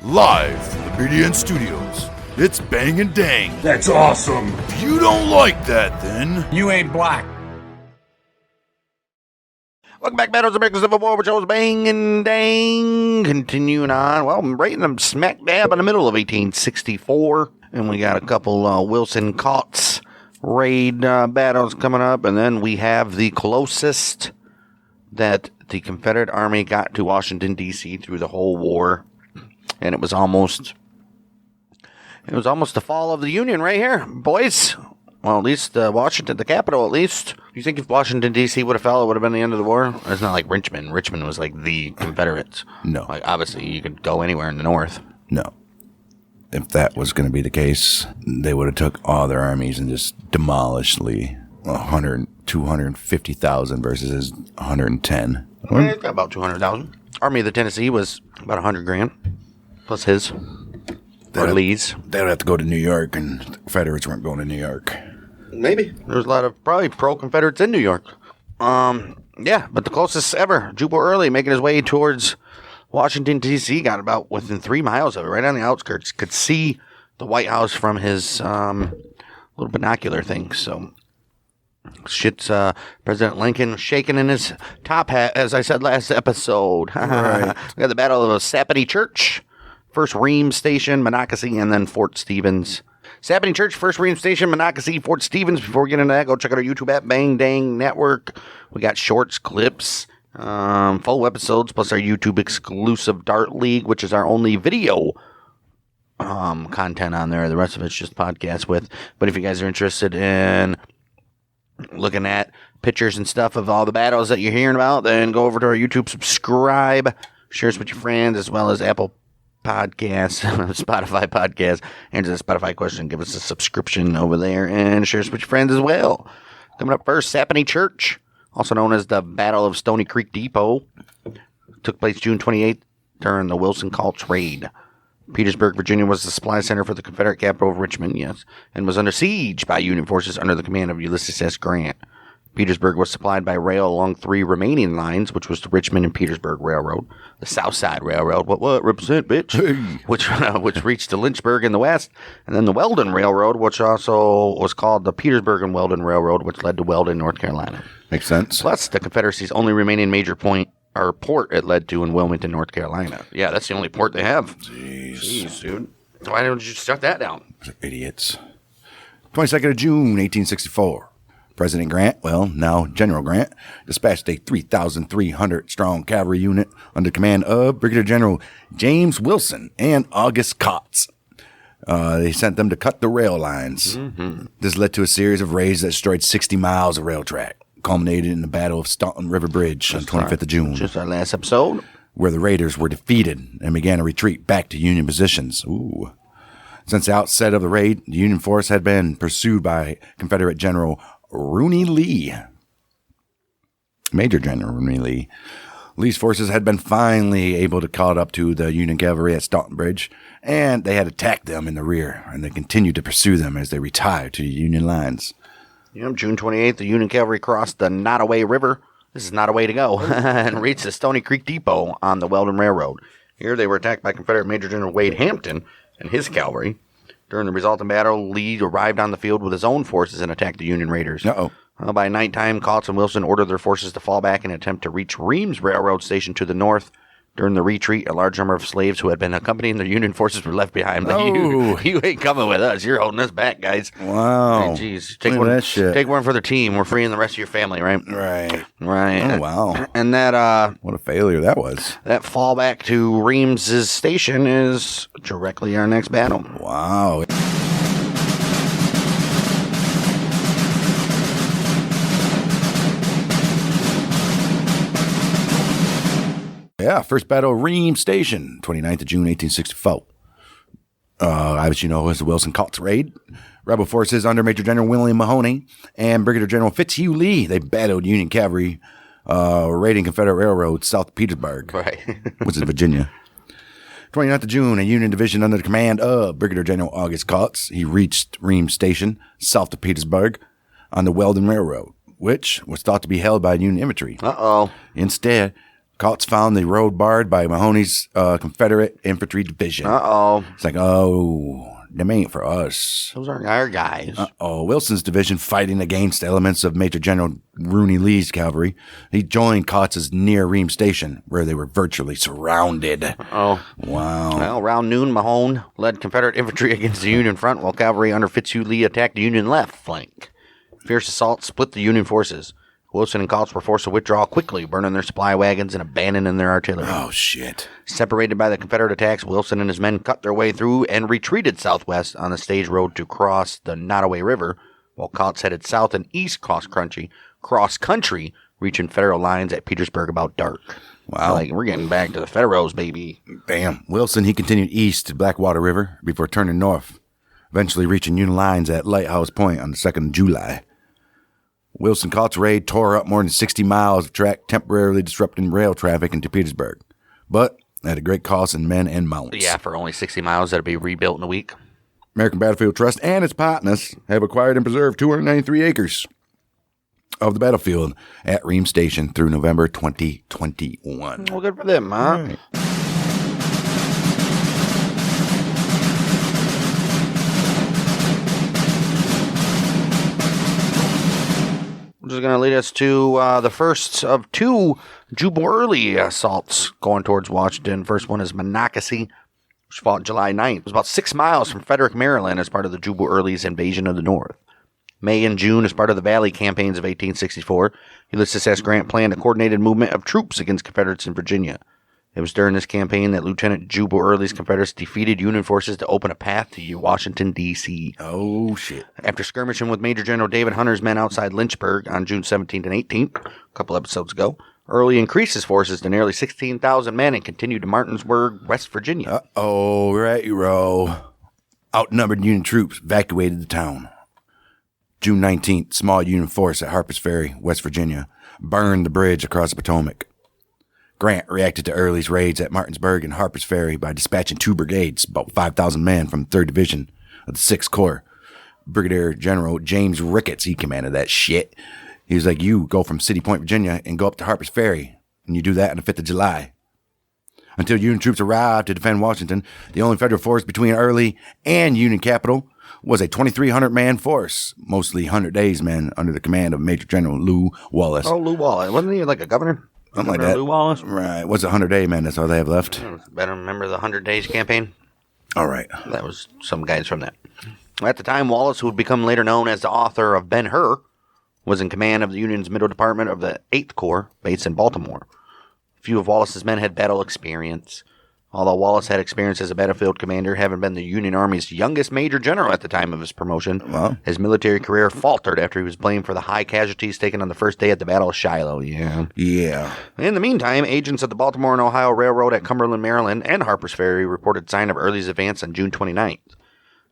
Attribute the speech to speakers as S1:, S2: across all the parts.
S1: Live from the BDN Studios, it's Bang and Dang.
S2: That's awesome.
S1: If you don't like that, then
S2: You ain't black.
S3: Welcome back, Battles of American Civil War, which I was Bang and Dang. Continuing on, well, I'm right in the smack dab in the middle of 1864, and we got a couple Wilson-Kautz raid battles coming up, and then we have the closest that the Confederate Army got to Washington, D.C. through the whole war, and it was almost the fall of the Union right here, boys. Well, at least Washington, the capital, at least. Do you think if Washington, D.C. would have fell, it would have been the end of the war? It's not like Richmond. Richmond was like the Confederates.
S4: No.
S3: Like, obviously, you could go anywhere in the north.
S4: No. If that was going to be the case, they would have took all their armies and just demolished Lee. 250,000 versus his 110.
S3: It's got about 200,000. Army of the Tennessee was about 100 grand. Plus his. Or Lee's.
S4: They would have to go to New York, and the Confederates weren't going to New York.
S3: Maybe. There's a lot of probably pro-Confederates in New York. Yeah, but the closest ever, Jubal Early making his way towards Washington, D.C., got about within 3 miles of it, right on the outskirts. Could see the White House from his little binocular thing. So, shit's President Lincoln shaking in his top hat, as I said last episode.
S4: Right.
S3: We got the Battle of Sappony Church, first Ream Station, Monocacy, and then Fort Stevens. Sappony Church, first Ream Station, Monocacy, Fort Stevens. Before we get into that, go check out our YouTube app, Bang Dang Network. We got shorts, clips, full episodes, plus our YouTube exclusive Dart League, which is our only video content on there. The rest of it's just podcasts with. But if you guys are interested in looking at pictures and stuff of all the battles that you're hearing about, then go over to our YouTube, subscribe, share us with your friends, as well as Apple Podcasts, Spotify Podcasts, answer the Spotify question, give us a subscription over there, and share us with your friends as well. Coming up first, Sappony Church, also known as the Battle of Stony Creek Depot, took place June 28th during the Wilson-Kautz raid. Petersburg, Virginia was the supply center for the Confederate capital of Richmond, yes, and was under siege by Union forces under the command of Ulysses S. Grant. Petersburg was supplied by rail along 3 remaining lines, which was the Richmond and Petersburg Railroad, the South Side Railroad, what represent, bitch, which reached to Lynchburg in the west, and then the Weldon Railroad, which also was called the Petersburg and Weldon Railroad, which led to Weldon, North Carolina.
S4: Makes sense.
S3: Plus, the Confederacy's only remaining major port it led to in Wilmington, North Carolina. Yeah, that's the only port they have. Jeez, dude. Why didn't you shut that down?
S4: Idiots. 22nd of June, 1864. President Grant, well, now General Grant, dispatched a 3,300-strong cavalry unit under command of Brigadier General James Wilson and August Kautz. They sent them to cut the rail lines. Mm-hmm. This led to a series of raids that destroyed 60 miles of rail track, culminated in the Battle of Staunton River Bridge on 25th of June.
S3: Just our last episode.
S4: Where the raiders were defeated and began a retreat back to Union positions. Ooh. Since the outset of the raid, the Union force had been pursued by Confederate General Rooney Lee. Major General Rooney Lee. Lee's forces had been finally able to caught up to the Union cavalry at Staunton Bridge, and they had attacked them in the rear, and they continued to pursue them as they retired to the Union lines.
S3: Yep, June 28th, the Union cavalry crossed the Nottoway River. This is not a way to go, and reached the Stony Creek Depot on the Weldon Railroad. Here they were attacked by Confederate Major General Wade Hampton and his cavalry. During the resulting battle, Lee arrived on the field with his own forces and attacked the Union raiders. By nighttime, Kautz and Wilson ordered their forces to fall back in an attempt to reach Ream's railroad station to the north. During the retreat, a large number of slaves who had been accompanying the Union forces were left behind. You ain't coming with us. You're holding us back, guys.
S4: Wow.
S3: Hey, jeez. Take one for the team. We're freeing the rest of your family, right?
S4: Right.
S3: Right.
S4: Oh, wow.
S3: And that,
S4: what a failure that was.
S3: That fallback to Ream's station is directly our next battle.
S4: Wow. Yeah, first battle, Ream Station, 29th of June, 1864. As you know, it was the Wilson-Kautz raid. Rebel forces under Major General William Mahoney and Brigadier General Fitzhugh Lee, they battled Union cavalry raiding Confederate railroad south of Petersburg,
S3: right.
S4: which is Virginia. 29th of June, a Union division under the command of Brigadier General August Kautz, he reached Ream Station south of Petersburg on the Weldon Railroad, which was thought to be held by Union infantry.
S3: Uh-oh.
S4: Instead, Kautz found the road barred by Mahoney's Confederate Infantry Division.
S3: Uh-oh.
S4: It's like, oh, them ain't for us.
S3: Those aren't our guys.
S4: Wilson's division fighting against elements of Major General Rooney Lee's cavalry. He joined Kautz's near Ream Station, where they were virtually surrounded.
S3: Oh.
S4: Wow.
S3: Well, around noon, Mahone led Confederate infantry against the Union front, while cavalry under Fitzhugh Lee attacked the Union left flank. Fierce assault split the Union forces. Wilson and Kautz were forced to withdraw quickly, burning their supply wagons and abandoning their artillery.
S4: Oh, shit.
S3: Separated by the Confederate attacks, Wilson and his men cut their way through and retreated southwest on the stage road to cross the Nottoway River, while Kautz headed south and east cross country, reaching Federal lines at Petersburg about dark.
S4: Wow.
S3: Like, we're getting back to the Federals, baby.
S4: Bam. Wilson, he continued east to Blackwater River before turning north, eventually reaching Union lines at Lighthouse Point on the 2nd of July. Wilson-Kautz raid tore up more than 60 miles of track, temporarily disrupting rail traffic into Petersburg, but at a great cost in men and mounts.
S3: Yeah, for only 60 miles that'll be rebuilt in a week.
S4: American Battlefield Trust and its partners have acquired and preserved 293 acres of the battlefield at Ream Station through November 2021.
S3: Well, good for them, huh?
S4: Right.
S3: Which is going to lead us to the first of two Jubal Early assaults going towards Washington. First one is Monocacy, which fought July 9th. It was about 6 miles from Frederick, Maryland, as part of the Jubal Early's invasion of the North. May and June, as part of the Valley campaigns of 1864, Ulysses S. Grant planned a coordinated movement of troops against Confederates in Virginia. It was during this campaign that Lieutenant Jubal Early's Confederates defeated Union forces to open a path to Washington, D.C.
S4: Oh, shit.
S3: After skirmishing with Major General David Hunter's men outside Lynchburg on June 17th and 18th, a couple episodes ago, Early increased his forces to nearly 16,000 men and continued to Martinsburg, West Virginia.
S4: Uh-oh, right, row. Outnumbered Union troops evacuated the town. June 19th, small Union force at Harper's Ferry, West Virginia, burned the bridge across the Potomac. Grant reacted to Early's raids at Martinsburg and Harper's Ferry by dispatching 2 brigades, about 5,000 men from the 3rd Division of the 6th Corps. Brigadier General James Ricketts, he commanded that shit. He was like, you go from City Point, Virginia, and go up to Harper's Ferry, and you do that on the 5th of July. Until Union troops arrived to defend Washington, the only Federal force between Early and Union capital was a 2,300-man force, mostly 100 Days men under the command of Major General Lew Wallace.
S3: Oh, Lew Wallace. Wasn't he like a governor?
S4: Something like that.
S3: Lew Wallace?
S4: Right. What's 100-day men? That's all they have left.
S3: Better remember the 100 Days campaign?
S4: All right.
S3: That was some guys from that. At the time, Wallace, who would become later known as the author of Ben-Hur, was in command of the Union's Middle Department of the 8th Corps, based in Baltimore. Few of Wallace's men had battle experience. Although Wallace had experience as a battlefield commander, having been the Union Army's youngest major general at the time of his promotion, his military career faltered after he was blamed for the high casualties taken on the first day at the Battle of Shiloh. Yeah. In the meantime, agents of the Baltimore and Ohio Railroad at Cumberland, Maryland, and Harper's Ferry reported sign of Early's advance on June 29th.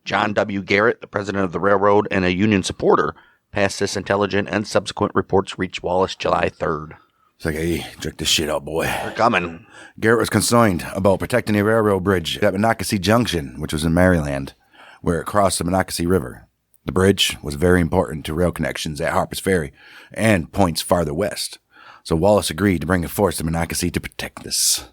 S3: John W. Garrett, the president of the railroad and a Union supporter, passed this intelligent, and subsequent reports reached Wallace July 3rd.
S4: It's like, hey, check this shit out, boy.
S3: They're coming.
S4: Garrett was concerned about protecting a railroad bridge at Monocacy Junction, which was in Maryland, where it crossed the Monocacy River. The bridge was very important to rail connections at Harper's Ferry and points farther west. So Wallace agreed to bring a force to Monocacy to protect this.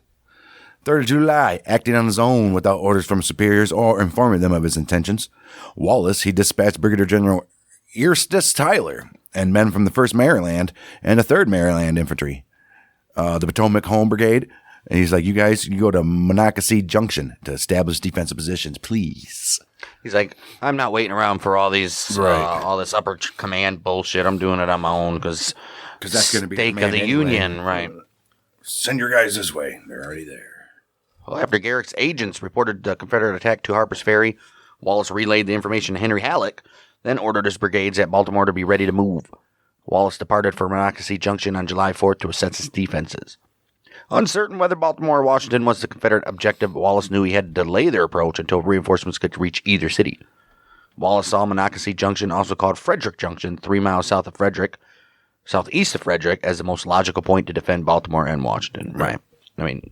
S4: 3rd of July, acting on his own without orders from superiors or informing them of his intentions, Wallace, he dispatched Brigadier General Eustace Tyler and men from the 1st Maryland and the 3rd Maryland Infantry, the Potomac Home Brigade. And he's like, you guys, you go to Monocacy Junction to establish defensive positions, please.
S3: He's like, I'm not waiting around for all these, all this upper command bullshit. I'm doing it on my own because
S4: that's going to be
S3: stake of the Union, right?
S4: Send your guys this way. They're already there.
S3: Well, after Garrett's agents reported the Confederate attack to Harper's Ferry, Wallace relayed the information to Henry Halleck, then ordered his brigades at Baltimore to be ready to move. Wallace departed for Monocacy Junction on July 4th to assess its defenses. Uncertain whether Baltimore or Washington was the Confederate objective, Wallace knew he had to delay their approach until reinforcements could reach either city. Wallace saw Monocacy Junction, also called Frederick Junction, 3 miles southeast of Frederick, as the most logical point to defend Baltimore and Washington. Right. I mean,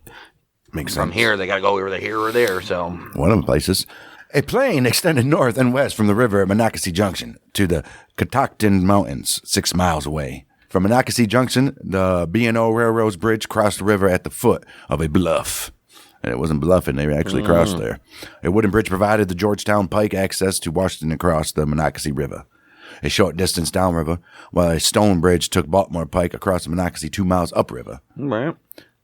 S4: makes
S3: from
S4: sense.
S3: here, they got to go either here or there, so.
S4: One of the places. A plain extended north and west from the river at Monocacy Junction to the Catoctin Mountains, 6 miles away. From Monocacy Junction, the B&O Railroad's bridge crossed the river at the foot of a bluff. And it wasn't bluffing, they actually crossed there. A wooden bridge provided the Georgetown Pike access to Washington across the Monocacy River. A short distance downriver, while a stone bridge took Baltimore Pike across the Monocacy 2 miles upriver.
S3: Right.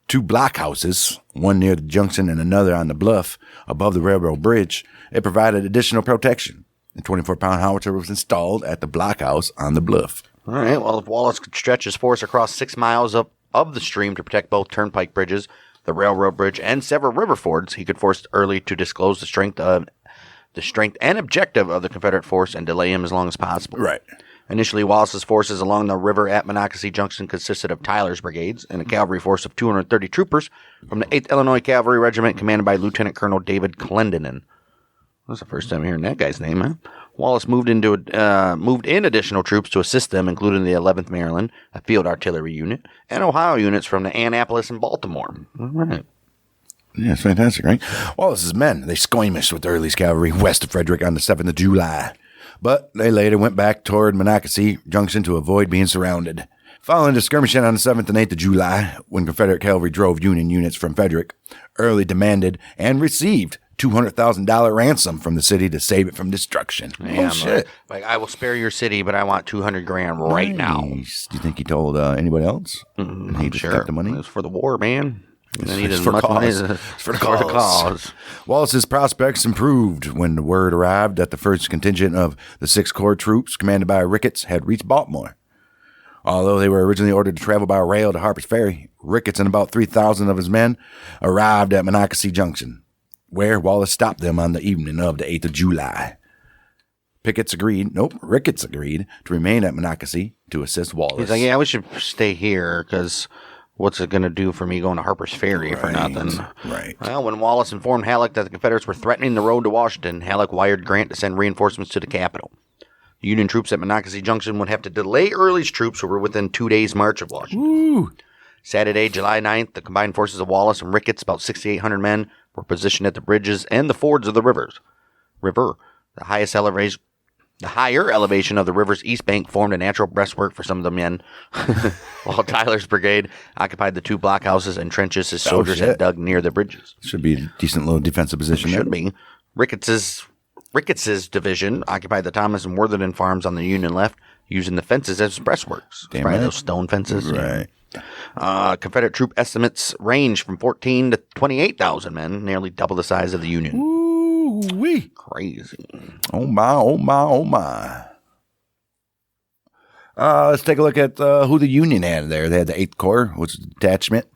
S4: 2 blockhouses, one near the junction and another on the bluff above the railroad bridge, it provided additional protection. A 24-pound howitzer was installed at the blockhouse on the bluff.
S3: All right. Well, if Wallace could stretch his force across 6 miles up of the stream to protect both turnpike bridges, the railroad bridge, and several river fords, he could force Early to disclose the strength and objective of the Confederate force and delay him as long as possible.
S4: Right.
S3: Initially, Wallace's forces along the river at Monocacy Junction consisted of Tyler's brigades and a cavalry force of 230 troopers from the 8th Illinois Cavalry Regiment commanded by Lieutenant Colonel David Clendenin. That's the first time hearing that guy's name, huh? Wallace moved in additional troops to assist them, including the 11th Maryland, a field artillery unit, and Ohio units from the Annapolis and Baltimore. All right.
S4: Yeah, it's fantastic, right? Wallace's men, they skirmished with Early's cavalry west of Frederick on the 7th of July. But they later went back toward Monocacy Junction to avoid being surrounded. Following the skirmishing on the 7th and 8th of July, when Confederate cavalry drove Union units from Frederick, Early demanded and received $200,000 ransom from the city to save it from destruction.
S3: Yeah, shit. Like, I will spare your city, but I want $200,000 right now.
S4: Do you think he told anybody else?
S3: I'm sure.
S4: Got the money?
S3: It was for the war, man.
S4: It's for the cause. Wallace's prospects improved when the word arrived that the first contingent of the 6th Corps troops, commanded by Ricketts, had reached Baltimore. Although they were originally ordered to travel by rail to Harper's Ferry, Ricketts and about 3,000 of his men arrived at Monocacy Junction, where Wallace stopped them on the evening of the 8th of July. Ricketts agreed to remain at Monocacy to assist Wallace.
S3: He's like, yeah, we should stay here because what's it going to do for me going to Harper's Ferry for nothing?
S4: Right.
S3: Well, when Wallace informed Halleck that the Confederates were threatening the road to Washington, Halleck wired Grant to send reinforcements to the capital. The Union troops at Monocacy Junction would have to delay Early's troops, who were within 2 days' march of Washington.
S4: Woo.
S3: Saturday, July 9th, the combined forces of Wallace and Ricketts, about 6,800 men, were positioned at the bridges and the fords of the river. The higher elevation of the river's east bank formed a natural breastwork for some of the men, while Tyler's brigade occupied the 2 blockhouses and trenches his soldiers had dug near the bridges.
S4: Should be a decent little defensive position.
S3: Should be. Ricketts's division occupied the Thomas and Worthington farms on the Union left, using the fences as breastworks.
S4: Damn
S3: Probably
S4: right.
S3: those stone fences.
S4: Right.
S3: Confederate troop estimates range from 14 to 28,000 men, nearly double the size of the Union.
S4: Ooh-wee.
S3: Crazy.
S4: Oh, my, oh, my, oh, my. Let's take a look at who the Union had there. They had the 8th Corps, which was a detachment.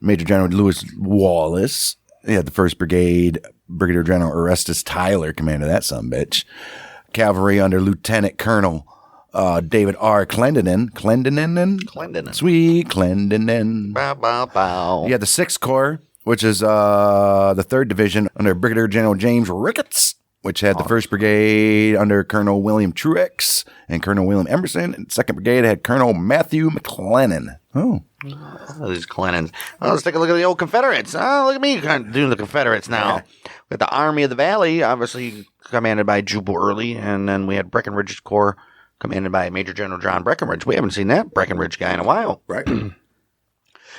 S4: Major General Lewis Wallace. They had the 1st Brigade. Brigadier General Orestes Tyler commanded that sumbitch. Cavalry under Lieutenant Colonel David R. Clendenin. Sweet Clendenin.
S3: Bow, bow, bow.
S4: You had the 6th Corps, which is the 3rd Division under Brigadier General James Ricketts, which had the 1st Brigade under Colonel William Truex and Colonel William Emerson. And 2nd Brigade had Colonel Matthew McLennan. Oh.
S3: These Clennons. Well, let's take a look at the old Confederates. Oh, look at me kind of doing the Confederates now. We got the Army of the Valley, obviously commanded by Jubal Early, and then we had Breckinridge's Corps commanded by Major General John Breckinridge. We haven't seen that Breckinridge guy in a while.
S4: Right.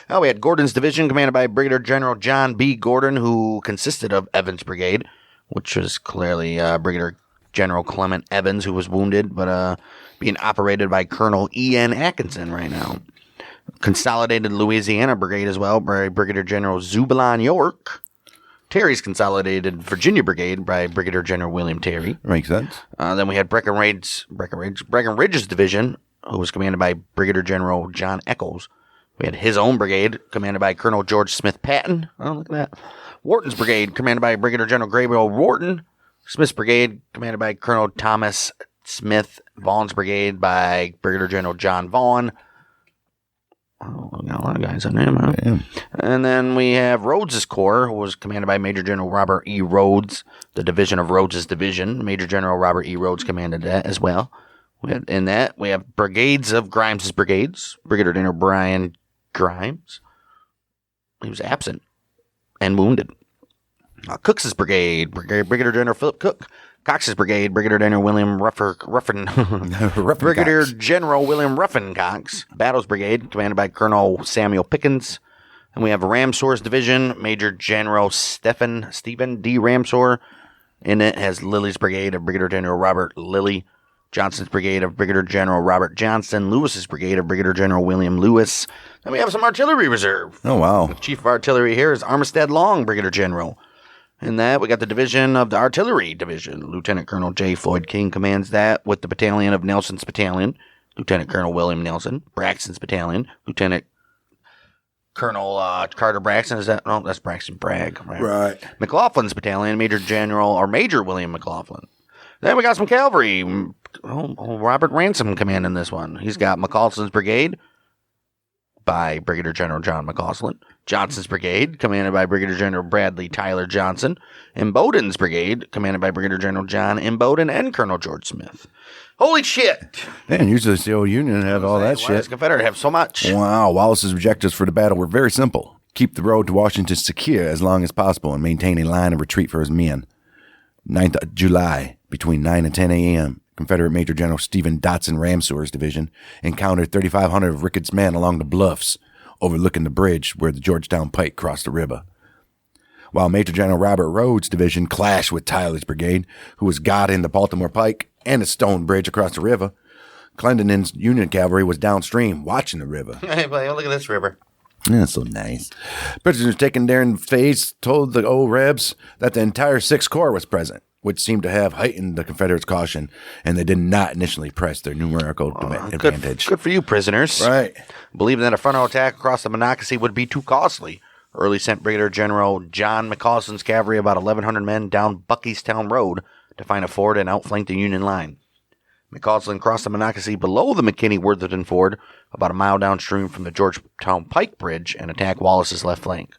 S3: Oh, we had Gordon's division commanded by Brigadier General John B. Gordon, who consisted of Evans' brigade, which was clearly Brigadier General Clement Evans, who was wounded, but being operated by Colonel E.N. Atkinson right now. Consolidated Louisiana Brigade as well by Brigadier General Zebulon York. Terry's Consolidated Virginia Brigade by Brigadier General William Terry.
S4: Makes sense.
S3: Then we had Breckinridge's division, who was commanded by Brigadier General John Echols. We had his own brigade, commanded by Colonel George Smith Patton. Oh, look at that. Wharton's brigade, commanded by Brigadier General Gabriel Wharton. Smith's brigade, commanded by Colonel Thomas Smith. Vaughn's brigade by Brigadier General John Vaughn. Oh, we got a lot of guys on there, huh?
S4: Yeah.
S3: And then we have Rhodes's Corps, who was commanded by Major General Robert E. Rhodes, the division of Rhodes's division. Major General Robert E. Rhodes commanded that as well. We have brigades of Grimes's brigades. Brigadier General Brian Grimes. He was absent and wounded. Cooks's Brigade, Brigadier General Philip Cook. Cox's Brigade, Brigadier General William Ruffin Brigadier General William Ruffin Cox. Battles Brigade, commanded by Colonel Samuel Pickens. And we have Ramsor's Division, Major General Stephen D. Ramsor. In it has Lilly's Brigade of Brigadier General Robert Lilly. Johnson's Brigade of Brigadier General Robert Johnson. Lewis's Brigade of Brigadier General William Lewis. Then we have some artillery reserve.
S4: Oh, wow.
S3: The Chief of Artillery here is Armistead Long, Brigadier General. In that, we got the Division of the Artillery Division. Lieutenant Colonel J. Floyd King commands that, with the battalion of Nelson's Battalion. Lieutenant Colonel William Nelson. Braxton's Battalion. Lieutenant Colonel Carter Braxton. Is that? No, that's Braxton Bragg.
S4: Right.
S3: McLaughlin's Battalion. Major William McLaughlin. Then we got some cavalry. Robert Ransom commanding this one. He's got McCausland's Brigade by Brigadier General John McCausland. Johnson's Brigade, commanded by Brigadier General Bradley Tyler Johnson. And Bowden's Brigade, commanded by Brigadier General John M. Bowden and Colonel George Smith. Holy shit!
S4: Man, usually the old Union had all that
S3: Why
S4: shit.
S3: does Confederate have so much?
S4: Wow, Wallace's objectives for the battle were very simple. Keep the road to Washington secure as long as possible and maintain a line of retreat for his men. 9th of July, between 9 and 10 a.m., Confederate Major General Stephen Dotson Ramsor's division encountered 3,500 of Ricketts' men along the bluffs overlooking the bridge where the Georgetown Pike crossed the river. While Major General Robert Rhodes' division clashed with Tyler's brigade, who was guarding the Baltimore Pike and the stone bridge across the river, Clendenon's Union cavalry was downstream watching the river.
S3: Hey, buddy, look at this river.
S4: That's so nice. Prisoners taken there in phase told the old Rebs that the entire 6th Corps was present, which seemed to have heightened the Confederates' caution, and they did not initially press their numerical advantage.
S3: Good for you, prisoners.
S4: Right.
S3: Believing that a frontal attack across the Monocacy would be too costly, Early sent Brigadier General John McCausland's cavalry about 1,100 men down Buckystown Road to find a ford and outflank the Union line. McCausland crossed the Monocacy below the McKinney-Worthington Ford, about a mile downstream from the Georgetown Pike Bridge, and attacked Wallace's left flank.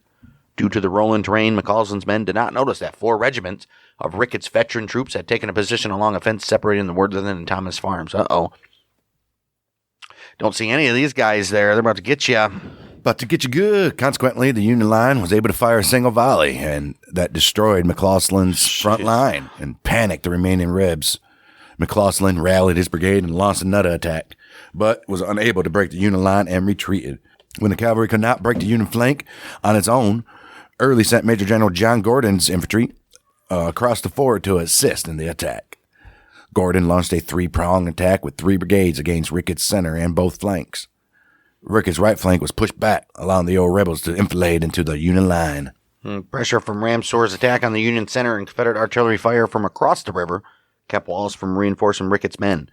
S3: Due to the rolling terrain, McCausland's men did not notice that 4 regiments of Ricketts' veteran troops had taken a position along a fence separating the Worthington and Thomas farms. Uh-oh. Don't see any of these guys there. They're about to get you.
S4: About to get you good. Consequently, the Union line was able to fire a single volley, and that destroyed McCausland's front line and panicked the remaining Rebs. McCausland rallied his brigade and launched another attack, but was unable to break the Union line and retreated. When the cavalry could not break the Union flank on its own, Early sent Major General John Gordon's infantry across the ford to assist in the attack. Gordon launched a 3-pronged attack with 3 brigades against Ricketts' center and both flanks. Ricketts' right flank was pushed back, allowing the old rebels to enfilade into the Union line.
S3: Pressure from Ramsor's attack on the Union center and Confederate artillery fire from across the river kept Wallace from reinforcing Ricketts' men.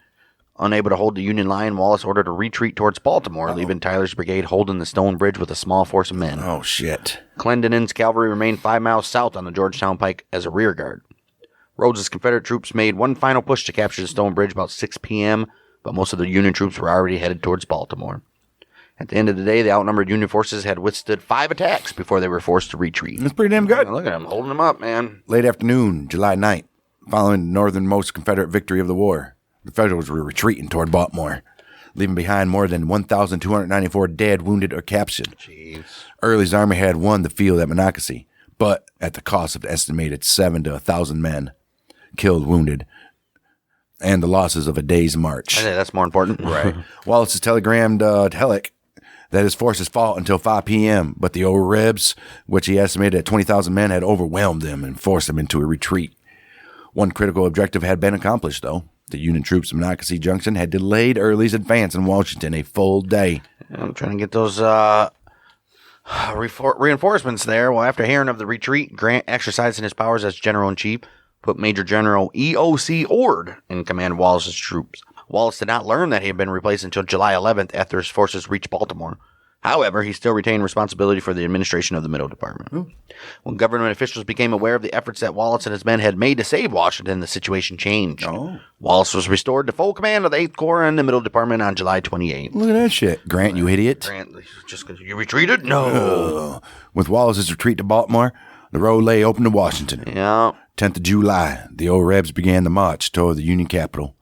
S3: Unable to hold the Union line, Wallace ordered a retreat towards Baltimore, leaving Tyler's brigade holding the stone bridge with a small force of men.
S4: Oh, shit.
S3: Clendenon's cavalry remained 5 miles south on the Georgetown Pike as a rear guard. Rhodes's Confederate troops made one final push to capture the stone bridge about 6 p.m., but most of the Union troops were already headed towards Baltimore. At the end of the day, the outnumbered Union forces had withstood 5 attacks before they were forced to retreat.
S4: That's pretty damn good.
S3: Look at them, holding them up, man.
S4: Late afternoon, July 9th, following the northernmost Confederate victory of the war, the Federals were retreating toward Baltimore, leaving behind more than 1,294 dead, wounded, or captured.
S3: Jeez.
S4: Early's army had won the field at Monocacy, but at the cost of an estimated 7 to 1,000 men killed, wounded, and the losses of a day's march.
S3: I think that's more important.
S4: Right. Wallace telegrammed Halleck that his forces fought until 5 p.m., but the old Rebs, which he estimated at 20,000 men, had overwhelmed them and forced them into a retreat. One critical objective had been accomplished, though. The Union troops at Monocacy Junction had delayed Early's advance in Washington a full day.
S3: I'm trying to get those reinforcements there. Well, after hearing of the retreat, Grant, exercising his powers as General-in-Chief, put Major General E.O.C. Ord in command of Wallace's troops. Wallace did not learn that he had been replaced until July 11th after his forces reached Baltimore. However, he still retained responsibility for the administration of the Middle Department. When government officials became aware of the efforts that Wallace and his men had made to save Washington, the situation changed. Wallace was restored to full command of the 8th Corps and the Middle Department on July 28th.
S4: Look at that shit. Grant, you idiot.
S3: Grant, you retreated? No.
S4: With Wallace's retreat to Baltimore, the road lay open to Washington.
S3: Yeah.
S4: 10th of July, the old Rebs began the march toward the Union capital.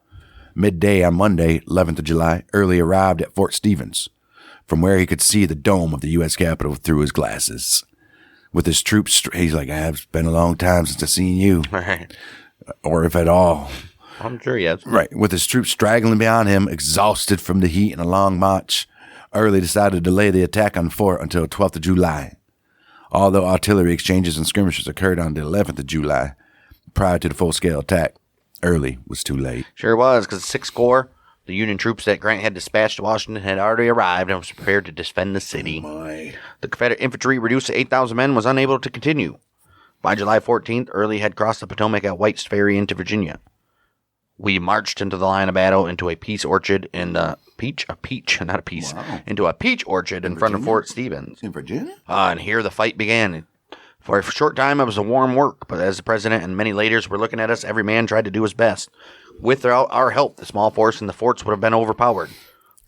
S4: Midday on Monday, 11th of July, Early arrived at Fort Stevens, from where he could see the dome of the U.S. Capitol through his glasses. with his troops. He's like, it's been a long time since I've seen you,
S3: Right.
S4: or if at all.
S3: I'm sure he has.
S4: Right, with his troops straggling behind him, exhausted from the heat and a long march, Early decided to delay the attack on the fort until 12th of July. Although artillery exchanges and skirmishes occurred on the 11th of July, prior to the full-scale attack, Early was too late.
S3: Sure was, because the 6th Corps, the Union troops that Grant had dispatched to Washington, had already arrived and was prepared to defend the city. The Confederate infantry, reduced to 8,000 men, was unable to continue. By July 14th, Early had crossed the Potomac at White's Ferry into Virginia. We marched into the line of battle into a peach orchard in the into a peach orchard in front of Fort Stevens.
S4: In Virginia?
S3: And here the fight began. For a short time, it was a warm work, but as the president and many leaders were looking at us, every man tried to do his best. Without our help, the small force in the forts would have been overpowered.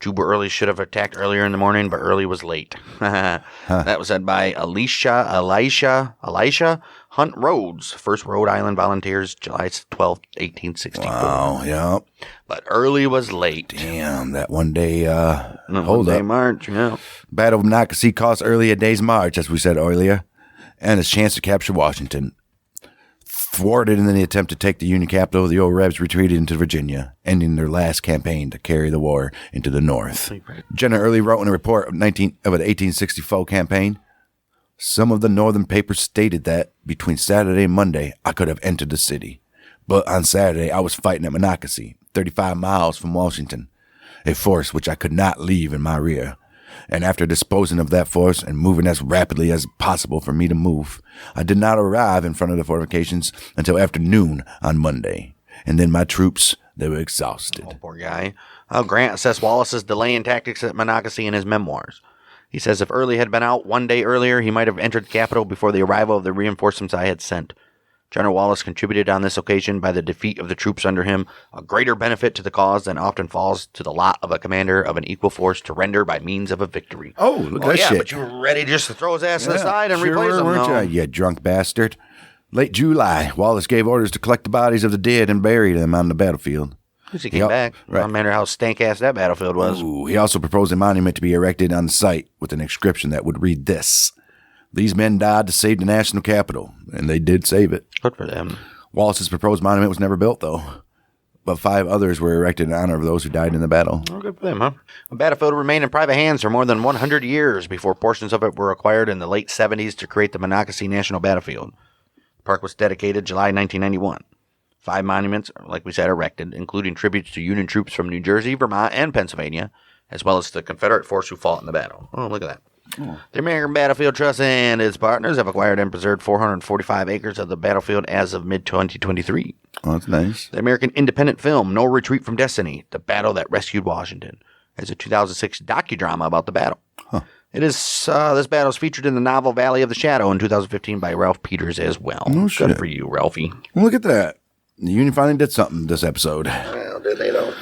S3: Jubal Early should have attacked earlier in the morning, but Early was late. That was said by Elisha Hunt Rhodes, 1st Rhode Island Volunteers, July 12, 1864.
S4: Wow, yeah.
S3: But Early was late.
S4: Damn, that one day, hold up.
S3: March, yeah.
S4: Battle of Monocacy cost Early a day's march, as we said earlier, and his chance to capture Washington. Thwarted in the attempt to take the Union capital, the old Rebs retreated into Virginia, ending their last campaign to carry the war into the North. General Early wrote in a report of an 1864 campaign, some of the northern papers stated that between Saturday and Monday, I could have entered the city. But on Saturday, I was fighting at Monocacy, 35 miles from Washington, a force which I could not leave in my rear. And after disposing of that force and moving as rapidly as possible for me to move, I did not arrive in front of the fortifications until afternoon on Monday. And then my troops, they were exhausted.
S3: Oh, poor guy. Grant assessed Wallace's delaying tactics at Monocacy in his memoirs. He says if Early had been out one day earlier, he might have entered the capital before the arrival of the reinforcements I had sent. General Wallace contributed on this occasion by the defeat of the troops under him, a greater benefit to the cause than often falls to the lot of a commander of an equal force to render by means of a victory.
S4: Oh, look at that shit.
S3: But you were ready just to throw his ass aside and replace him,
S4: weren't you, you drunk bastard? Late July, Wallace gave orders to collect the bodies of the dead and bury them on the battlefield.
S3: He came back.
S4: Right.
S3: No matter how stank-ass that battlefield was.
S4: Ooh, he also proposed a monument to be erected on the site with an inscription that would read this: "These men died to save the national capital," and they did save it.
S3: Good for them.
S4: Wallace's proposed monument was never built, though, but 5 others were erected in honor of those who died in the battle.
S3: Oh, good for them, huh? The battlefield remained in private hands for more than 100 years before portions of it were acquired in the late 70s to create the Monocacy National Battlefield. The park was dedicated July 1991. 5 monuments, like we said, erected, including tributes to Union troops from New Jersey, Vermont, and Pennsylvania, as well as the Confederate force who fought in the battle. Oh, look at that. Oh. The American Battlefield Trust and its partners have acquired and preserved 445 acres of the battlefield as of mid-2023.
S4: Oh, that's nice.
S3: The American independent film, No Retreat from Destiny, The Battle That Rescued Washington, is a 2006 docudrama about the battle.
S4: Huh.
S3: It is this battle is featured in the novel Valley of the Shadow in 2015 by Ralph Peters as well.
S4: No shit.
S3: Good for you, Ralphie.
S4: Well, look at that. The Union finally did something this episode.
S3: Well, did they though?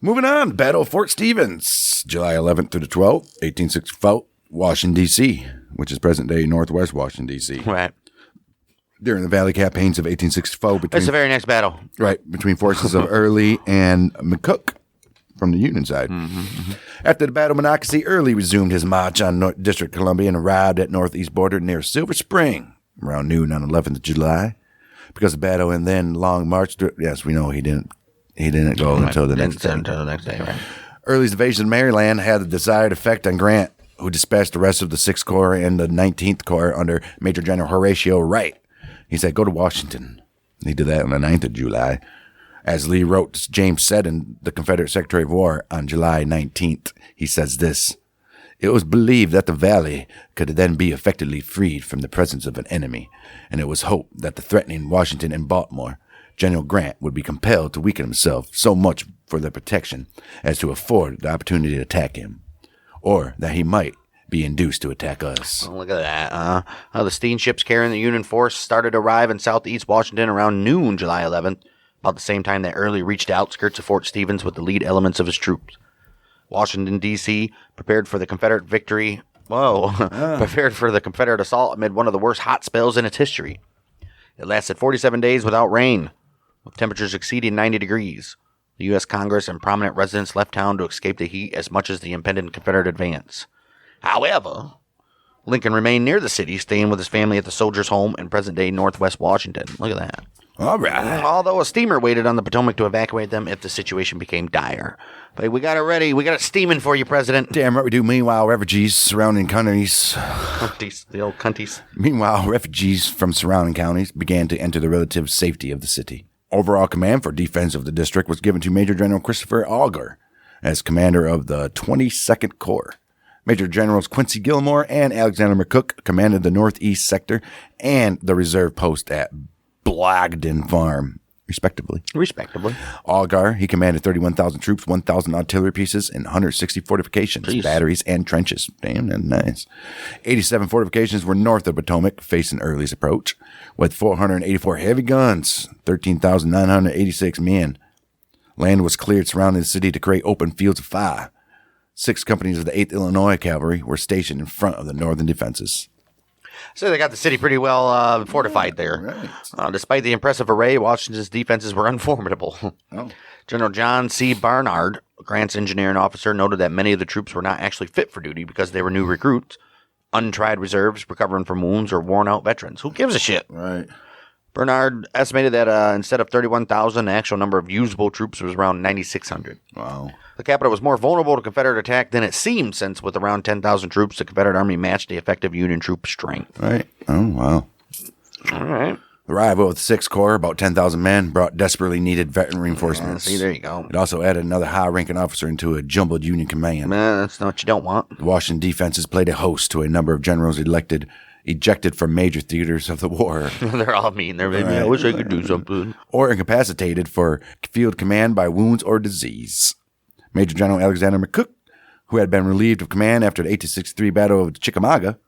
S4: Moving on, Battle of Fort Stevens, July 11th through the 12th, 1864, Washington, D.C., which is present-day Northwest Washington, D.C.
S3: Right.
S4: During the Valley campaigns of 1864,
S3: It's the very next battle.
S4: Right, between forces of Early and McCook from the Union side. After the Battle of Monocacy, Early resumed his march on District of Columbia and arrived at northeast border near Silver Spring around noon on 11th of July. Because the battle and then long march, yes, we know he didn't go until the next day.
S3: Until the next day, right.
S4: Early's invasion of Maryland had the desired effect on Grant, who dispatched the rest of the 6th Corps and the 19th Corps under Major General Horatio Wright. He said, go to Washington. He did that on the 9th of July. As Lee wrote to James Seddon, the Confederate Secretary of War, on July 19th, he says this: "It was believed that the valley could then be effectively freed from the presence of an enemy, and it was hoped that the threatening Washington and Baltimore, General Grant would be compelled to weaken himself so much for their protection as to afford the opportunity to attack him, or that he might be induced to attack us."
S3: Oh, look at that. The steamships carrying the Union force started to arrive in southeast Washington around noon July 11th, about the same time that Early reached the outskirts of Fort Stevens with the lead elements of his troops. Washington, D.C. prepared for the Confederate victory. Prepared for the Confederate assault amid one of the worst hot spells in its history. It lasted 47 days without rain. with temperatures exceeding 90 degrees. The U.S. Congress and prominent residents left town to escape the heat as much as the impending Confederate advance. However, Lincoln remained near the city, staying with his family at the Soldiers' Home in present-day Northwest Washington. Look at that.
S4: All right.
S3: Although a steamer waited on the Potomac to evacuate them if the situation became dire. But we got it ready. We got it steaming for you, President.
S4: Damn right we do. Meanwhile, refugees surrounding counties.
S3: The old cunties.
S4: Meanwhile, refugees from surrounding counties began to enter the relative safety of the city. Overall command for defense of the district was given to Major General Christopher Augur as commander of the 22nd Corps. Major Generals Quincy Gilmore and Alexander McCook commanded the northeast sector and the reserve post at Blagden Farm, respectively. Augur, he commanded 31,000 troops, 1,000 artillery pieces, and 160 fortifications, batteries, and trenches. Damn, that's nice. 87 fortifications were north of Potomac, facing Early's approach, with 484 heavy guns, 13,986 men. Land was cleared surrounding the city to create open fields of fire. 6 companies of the 8th Illinois Cavalry were stationed in front of the northern defenses.
S3: So they got the city pretty well fortified there. Right. Despite the impressive array, Washington's defenses were unformidable. General John C. Barnard, Grant's engineering officer, noted that many of the troops were not actually fit for duty because they were new recruits, untried reserves, recovering from wounds, or worn-out veterans. Who gives a shit?
S4: Right.
S3: Bernard estimated that instead of 31,000, the actual number of usable troops was around 9,600.
S4: Wow.
S3: The capital was more vulnerable to Confederate attack than it seemed, since with around 10,000 troops, the Confederate Army matched the effective Union troop strength.
S4: Right. Oh, wow.
S3: All right.
S4: The arrival of the 6th Corps, about 10,000 men, brought desperately needed veteran reinforcements.
S3: See, there you go.
S4: It also added another high-ranking officer into a jumbled Union command.
S3: That's not what you don't want.
S4: The Washington defenses played a host to a number of generals ejected from major theaters of the war.
S3: They're all mean. They're right. I wish I could do something.
S4: Or incapacitated for field command by wounds or disease. Major General Alexander McCook, who had been relieved of command after the 1863 Battle of Chickamauga,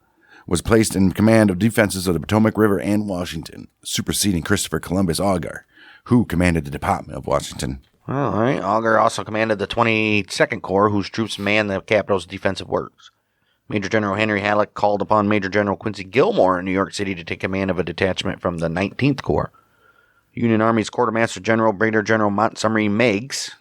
S4: was placed in command of defenses of the Potomac River and Washington, superseding Christopher Columbus Augur, who commanded the Department of Washington.
S3: All right. Augur also commanded the 22nd Corps, whose troops manned the capital's defensive works. Major General Henry Halleck called upon Major General Quincy Gilmore in New York City to take command of a detachment from the 19th Corps. Union Army's Quartermaster General Brigadier General Montgomery Meigs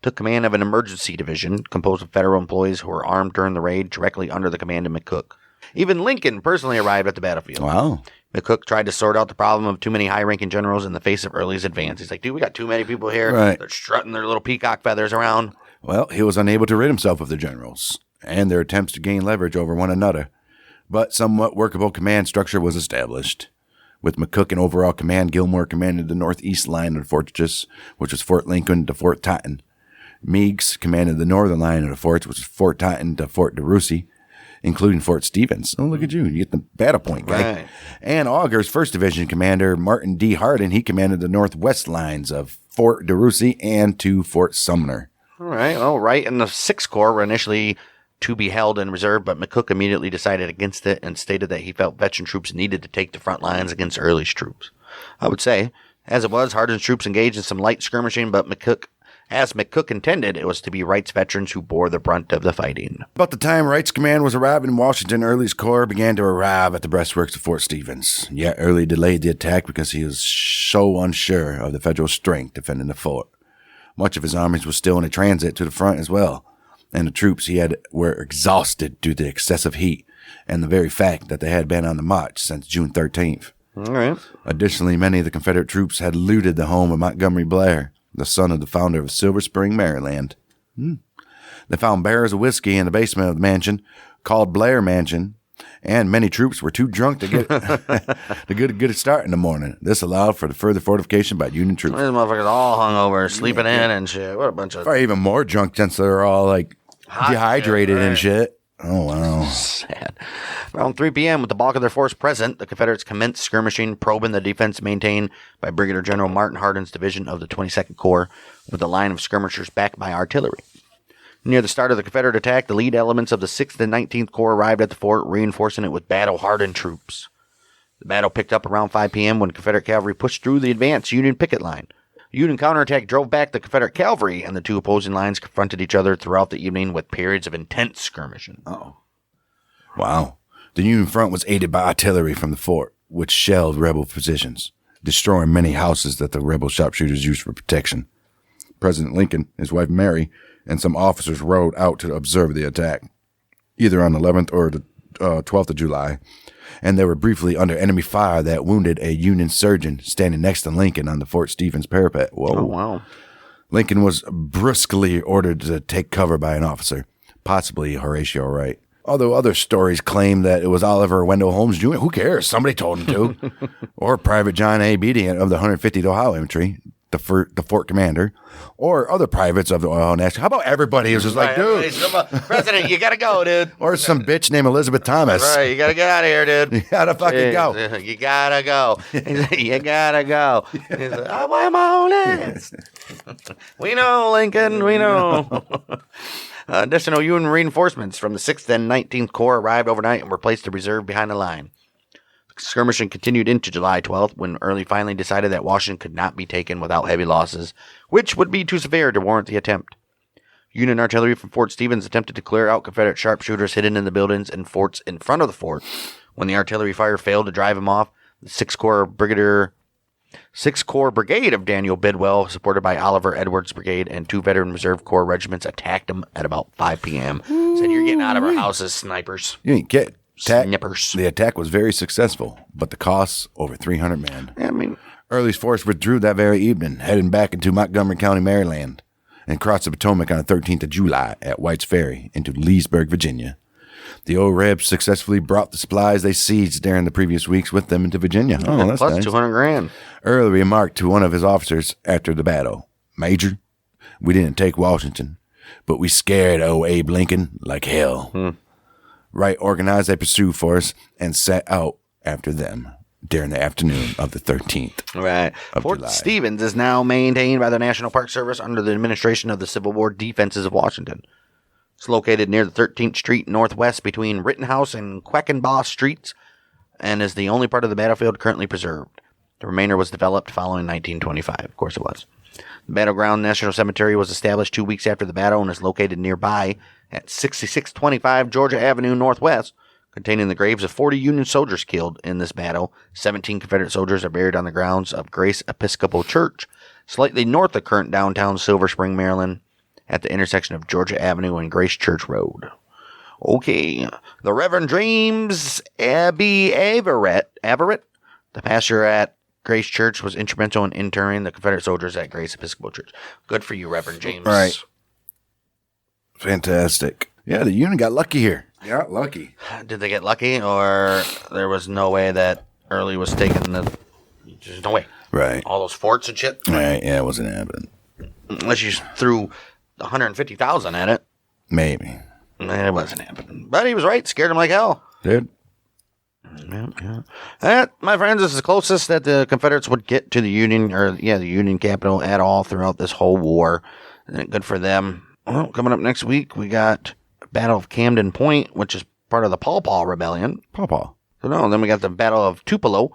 S3: took command of an emergency division composed of federal employees who were armed during the raid directly under the command of McCook. Even Lincoln personally arrived at the battlefield.
S4: Wow.
S3: McCook tried to sort out the problem of too many high-ranking generals in the face of Early's advance. He's like, dude, we got too many people here.
S4: Right.
S3: They're strutting their little peacock feathers around.
S4: Well, he was unable to rid himself of the generals and their attempts to gain leverage over one another. But somewhat workable command structure was established. With McCook in overall command, Gilmore commanded the northeast line of the fortress, which was Fort Lincoln to Fort Totten. Meigs commanded the northern line of the forts, which was Fort Totten to Fort DeRussy, including Fort Stevens. Oh, look at you. You get the battle point, guy.
S3: Right.
S4: And Augur's 1st Division commander, Martin D. Hardin, he commanded the northwest lines of Fort DeRussy and to Fort Sumner.
S3: All right. Well, right. And the 6th Corps were initially to be held in reserve, but McCook immediately decided against it and stated that he felt veteran troops needed to take the front lines against Early's troops. I would say, as it was, Hardin's troops engaged in some light skirmishing, but as McCook intended, it was to be Wright's veterans who bore the brunt of the fighting.
S4: About the time Wright's command was arriving in Washington, Early's corps began to arrive at the breastworks of Fort Stevens. Yet Early delayed the attack because he was so unsure of the federal strength defending the fort. Much of his armies was still in a transit to the front as well, and the troops he had were exhausted due to the excessive heat and the very fact that they had been on the march since June 13th.
S3: All right.
S4: Additionally, many of the Confederate troops had looted the home of Montgomery Blair, the son of the founder of Silver Spring, Maryland. They found barrels of whiskey in the basement of the mansion, called Blair Mansion, and many troops were too drunk to get get a start in the morning. This allowed for the further fortification by Union troops.
S3: These motherfuckers all hungover, sleeping in and shit. What a bunch of...
S4: Or even more drunk since they're all like dehydrated and shit. Oh, wow.
S3: Sad. Around 3 p.m., with the bulk of their force present, the Confederates commenced skirmishing, probing the defense maintained by Brigadier General Martin Hardin's division of the 22nd Corps, with a line of skirmishers backed by artillery. Near the start of the Confederate attack, the lead elements of the 6th and 19th Corps arrived at the fort, reinforcing it with battle-hardened troops. The battle picked up around 5 p.m. when Confederate cavalry pushed through the advanced Union picket line. Union counterattack drove back the Confederate cavalry, and the two opposing lines confronted each other throughout the evening with periods of intense skirmishing.
S4: Oh. Wow. The Union front was aided by artillery from the fort, which shelled rebel positions. destroying many houses that the rebel sharpshooters used for protection. President Lincoln, his wife Mary, and some officers rode out to observe the attack, either on the 11th or the 12th of July, and they were briefly under enemy fire that wounded a Union surgeon standing next to Lincoln on the Fort Stevens parapet. Whoa.
S3: Oh, wow.
S4: Lincoln was brusquely ordered to take cover by an officer, possibly Horatio Wright. Although other stories claim that it was Oliver Wendell Holmes Jr. Who cares? Somebody told him to. Or Private John A. Beatty of the 150th Ohio Infantry, the fort commander, or other privates of the Ohio National. How about everybody who's just like, dude.
S3: President, you got to go, dude.
S4: Or some bitch named Elizabeth Thomas.
S3: Right, you got to get out of here, dude.
S4: You got to fucking go.
S3: You got to go. You got to go. He's like, I'm on list. We know, Lincoln, we know. Additional Union reinforcements from the 6th and 19th Corps arrived overnight and were placed to reserve behind the line. Skirmishing continued into July 12th when Early finally decided that Washington could not be taken without heavy losses, which would be too severe to warrant the attempt. Union artillery from Fort Stevens attempted to clear out Confederate sharpshooters hidden in the buildings and forts in front of the fort. When the artillery fire failed to drive them off, the 6th Corps Brigade of Daniel Bidwell, supported by Oliver Edwards' brigade and 2 Veteran Reserve Corps regiments, attacked them at about 5 p.m. Said, you're getting out of our houses, snipers.
S4: You ain't get
S3: Snippers.
S4: The attack was very successful, but the cost, over 300 men.
S3: I mean,
S4: Early's force withdrew that very evening, heading back into Montgomery County, Maryland, and crossed the Potomac on the 13th of July at White's Ferry into Leesburg, Virginia. The old Rebs successfully brought the supplies they seized during the previous weeks with them into Virginia. Oh, that's
S3: plus
S4: nice.
S3: 200 grand.
S4: Early remarked to one of his officers after the battle, "Major, we didn't take Washington, but we scared old Abe Lincoln like hell." Wright organized a pursuit force and set out after them during the afternoon of the 13th.
S3: Right. Fort
S4: July.
S3: Stevens is now maintained by the National Park Service under the administration of the Civil War Defenses of Washington. It's located near the 13th Street Northwest between Rittenhouse and Quackenbaugh Streets and is the only part of the battlefield currently preserved. The remainder was developed following 1925. Of course it was. The Battleground National Cemetery was established 2 weeks after the battle and is located nearby at 6625 Georgia Avenue Northwest, containing the graves of 40 Union soldiers killed in this battle. 17 Confederate soldiers are buried on the grounds of Grace Episcopal Church, slightly north of current downtown Silver Spring, Maryland, at the intersection of Georgia Avenue and Grace Church Road. Okay, the Reverend James Abbey Averett, the pastor at Grace Church, was instrumental in interring the Confederate soldiers at Grace Episcopal Church. Good for you, Reverend James.
S4: Right. Fantastic. Yeah, the Union got lucky here. Got lucky.
S3: Did they get lucky, or there was no way that Early was taking the... There's no way.
S4: Right.
S3: All those forts and shit?
S4: Right, yeah, it wasn't happening.
S3: Unless you threw 150,000 at it.
S4: Maybe.
S3: It wasn't happening. But he was right. Scared him like hell.
S4: Dude.
S3: Yeah. That, my friends, is the closest that the Confederates would get to the Union, the Union capital at all throughout this whole war. Good for them. Well, coming up next week, we got Battle of Camden Point, which is part of the Paw Paw Rebellion.
S4: Pawpaw.
S3: So no, then we got the Battle of Tupelo,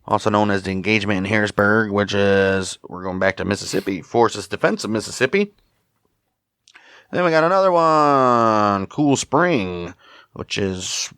S3: also known as the engagement in Harrisburg, which is, we're going back to Mississippi, Forces Defense of Mississippi. Then we got another one, Cool Spring, which is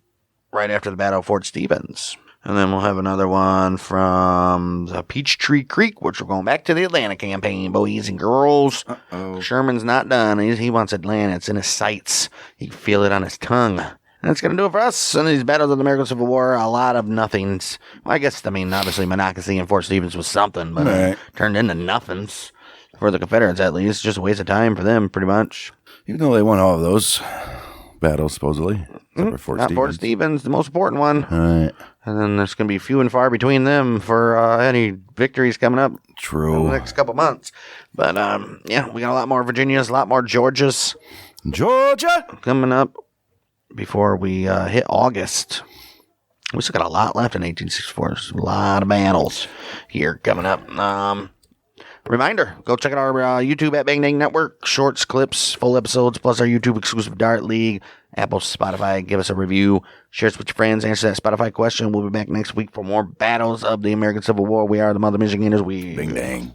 S3: right after the Battle of Fort Stevens. And then we'll have another one from the Peachtree Creek, which we're going back to the Atlanta campaign, boys and girls.
S4: Uh-oh.
S3: Sherman's not done. He wants Atlanta. It's in his sights. He can feel it on his tongue. And that's going to do it for us in these battles of the American Civil War. A lot of nothings. Well, I guess, obviously Monocacy and Fort Stevens was something, but
S4: Right.
S3: turned into nothings. For the Confederates, at least. Just a waste of time for them, pretty much.
S4: Even though they won all of those battles, supposedly. Except for Fort
S3: Not
S4: Stevens.
S3: Fort Stevens, the most important one.
S4: All right.
S3: And then there's going to be few and far between them for any victories coming up in
S4: True.
S3: the next couple months. But, we got a lot more Virginias, a lot more Georgias
S4: Georgia!
S3: coming up before we hit August. We still got a lot left in 1864. There's a lot of battles here coming up. Reminder, go check out our YouTube at Bang Dang Network. Shorts, clips, full episodes, plus our YouTube exclusive Dart League. Apple, Spotify, give us a review. Share us with your friends. Answer that Spotify question. We'll be back next week for more battles of the American Civil War. We are the Mother Michiganders.
S4: Bang Dang.